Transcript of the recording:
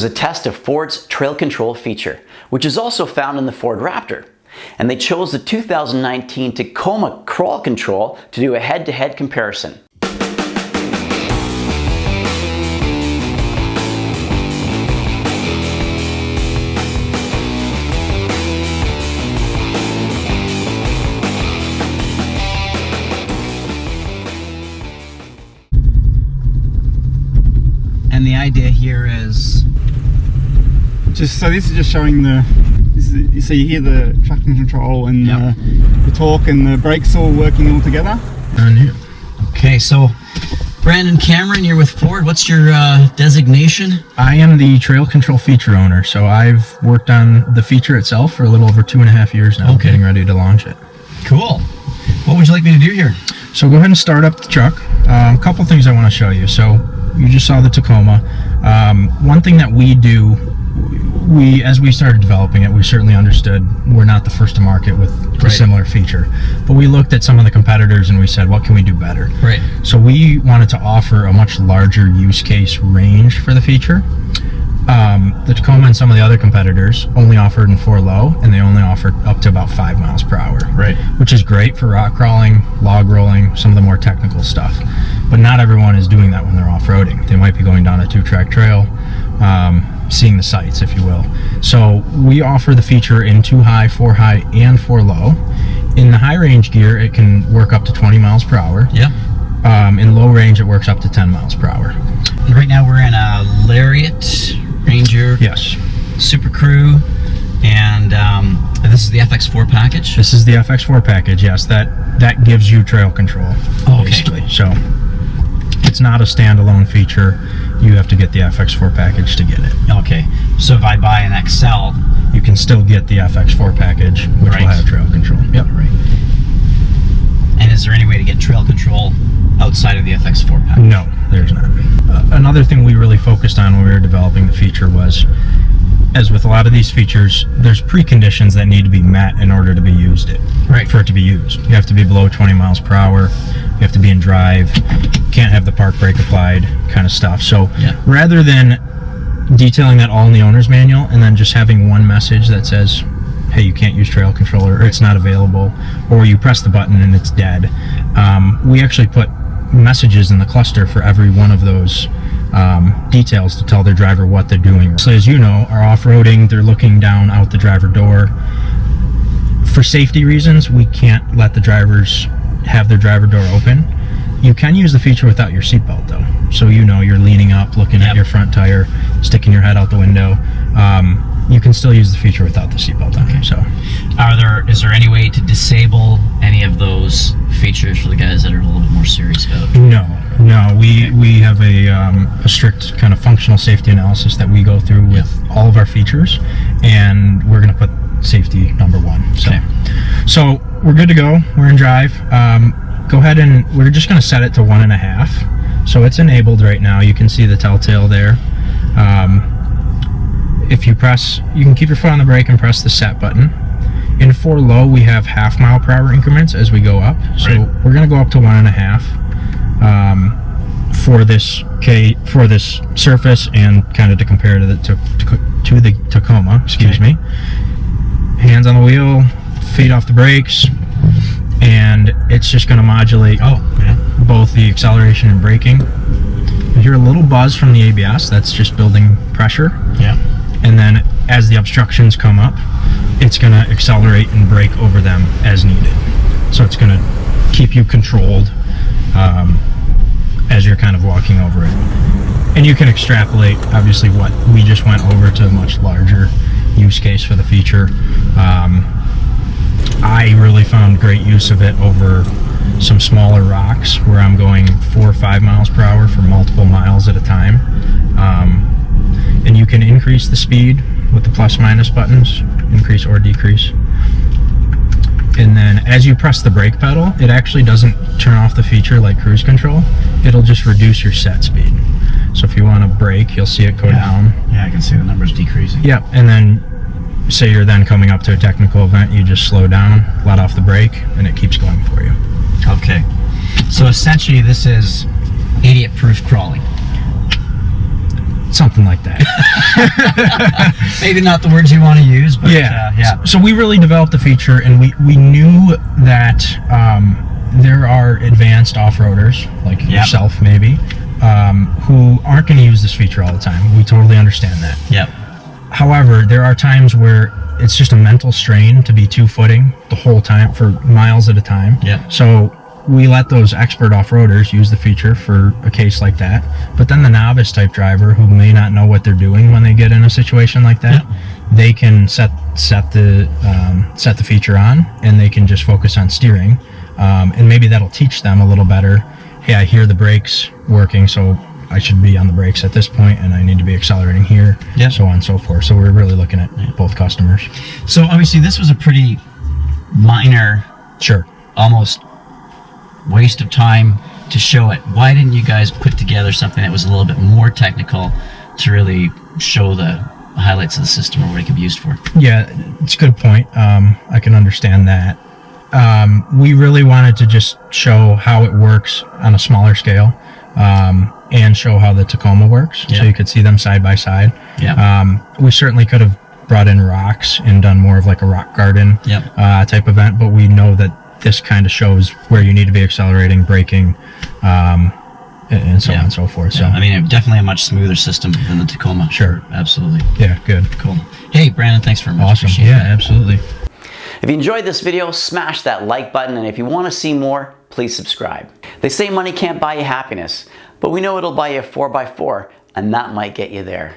a test of Ford's trail control feature, which is also found in the Ford Raptor. And they chose the 2019 Tacoma Crawl Control to do a head-to-head comparison. And the idea here is just so this is just showing so you hear the traction control and the torque and the brakes all working all together. Okay, so Brandon Cameron, you're with Ford. What's your designation? I am the trail control feature owner, so I've worked on the feature itself for a little over 2.5 years now, getting ready to launch it. Cool. What would you like me to do here? So go ahead and start up the truck. A couple things I want to show you. So you just saw the Tacoma. One thing that we do, as we started developing it, we certainly understood we're not the first to market with a similar feature, but we looked at some of the competitors and we said, what can we do better? Right. So we wanted to offer a much larger use case range for the feature. The Tacoma and some of the other competitors only offered in 4 low, and they only offered up to about 5 miles per hour. Right. Which is great for rock crawling, log rolling, some of the more technical stuff. But not everyone is doing that when they're off-roading. They might be going down a 2-track trail, seeing the sights, if you will. So we offer the feature in 2 high, 4 high, and 4 low. In the high range gear, it can work up to 20 miles per hour. Yeah. In low range, it works up to 10 miles per hour. And right now we're in a Lariat Ranger. Yes. Super Crew, and this is the FX4 package? This is the FX4 package, yes. That gives you trail control, basically. So it's not a standalone feature. You have to get the FX4 package to get it. Okay. So if I buy an XL, you can still get the FX4 package, which will have trail control. Yep. Right. And is there any way to get trail control outside of the FX4 package? No, there's not. Another thing we really focused on when we were developing the feature was, as with a lot of these features, there's preconditions that need to be met in order to be used. For it to be used. You have to be below 20 miles per hour. You have to be in drive. Can't have the park brake applied, kind of stuff. So rather than detailing that all in the owner's manual and then just having one message that says, hey, you can't use trail control, or it's not available, or you press the button and it's dead, we actually put messages in the cluster for every one of those details to tell their driver what they're doing. So as you know, our off-roading, they're looking down out the driver door. For safety reasons, we can't let the drivers have their driver door open. You can use the feature without your seatbelt though. So you know you're leaning up, looking at your front tire, sticking your head out the window. You can still use the feature without the seatbelt on. So, is there any way to disable any of those features for the guys that are a little bit more serious about it? No. We have a strict kind of functional safety analysis that we go through with all of our features, and we're going to put safety number 1. So we're good to go. We're in drive. Go ahead and we're just going to set it to 1.5. So it's enabled right now. You can see the telltale there. If you press, you can keep your foot on the brake and press the set button. In 4 low, we have half mile per hour increments as we go up. So we're going to go up to 1.5 for this surface, and kind of to compare to the Tacoma. Excuse me. Hands on the wheel, feet off the brakes, and it's just going to modulate both the acceleration and braking. You hear a little buzz from the ABS. That's just building pressure. And then as the obstructions come up, it's going to accelerate and brake over them as needed. So it's going to keep you controlled as you're kind of walking over it. And you can extrapolate, obviously, what we just went over to a much larger use case for the feature. I really found great use of it over some smaller rocks where I'm going 4 or 5 miles per hour for multiple miles at a time. And you can increase the speed with the plus minus buttons, increase or decrease. And then as you press the brake pedal, it actually doesn't turn off the feature like cruise control. It'll just reduce your set speed. So if you want to brake, you'll see it go down. Yeah, I can see the numbers decreasing. Yep, and then say you're then coming up to a technical event, you just slow down, let off the brake, and it keeps going for you. Okay, so essentially this is idiot-proof crawling. Something like that. Maybe not the words you want to use, but yeah. So we really developed the feature, and we knew that there are advanced off-roaders, like yourself maybe, who aren't going to use this feature all the time. We totally understand that. Yep. However, there are times where it's just a mental strain to be two-footing the whole time for miles at a time. Yep. So we let those expert off-roaders use the feature for a case like that. But then the novice type driver who may not know what they're doing when they get in a situation like that, they can set the feature on, and they can just focus on steering. And maybe that'll teach them a little better. Hey, I hear the brakes working, so I should be on the brakes at this point, and I need to be accelerating here, so on and so forth. So we're really looking at both customers. So obviously this was a pretty minor, almost waste of time to show it. Why didn't you guys put together something that was a little bit more technical to really show the highlights of the system or what it could be used for? Yeah, it's a good point. I can understand that. We really wanted to just show how it works on a smaller scale, and show how the Tacoma works, so you could see them side by side. We certainly could have brought in rocks and done more of like a rock garden type event, but we know that this kind of shows where you need to be accelerating, braking, and so on and so forth. So I mean, definitely a much smoother system than the Tacoma. Sure. Absolutely. Yeah, good. Cool. Hey, Brandon, thanks very much. Awesome. Appreciate that. Absolutely. If you enjoyed this video, smash that like button, and if you want to see more, please subscribe. They say money can't buy you happiness, but we know it'll buy you a 4x4, and that might get you there.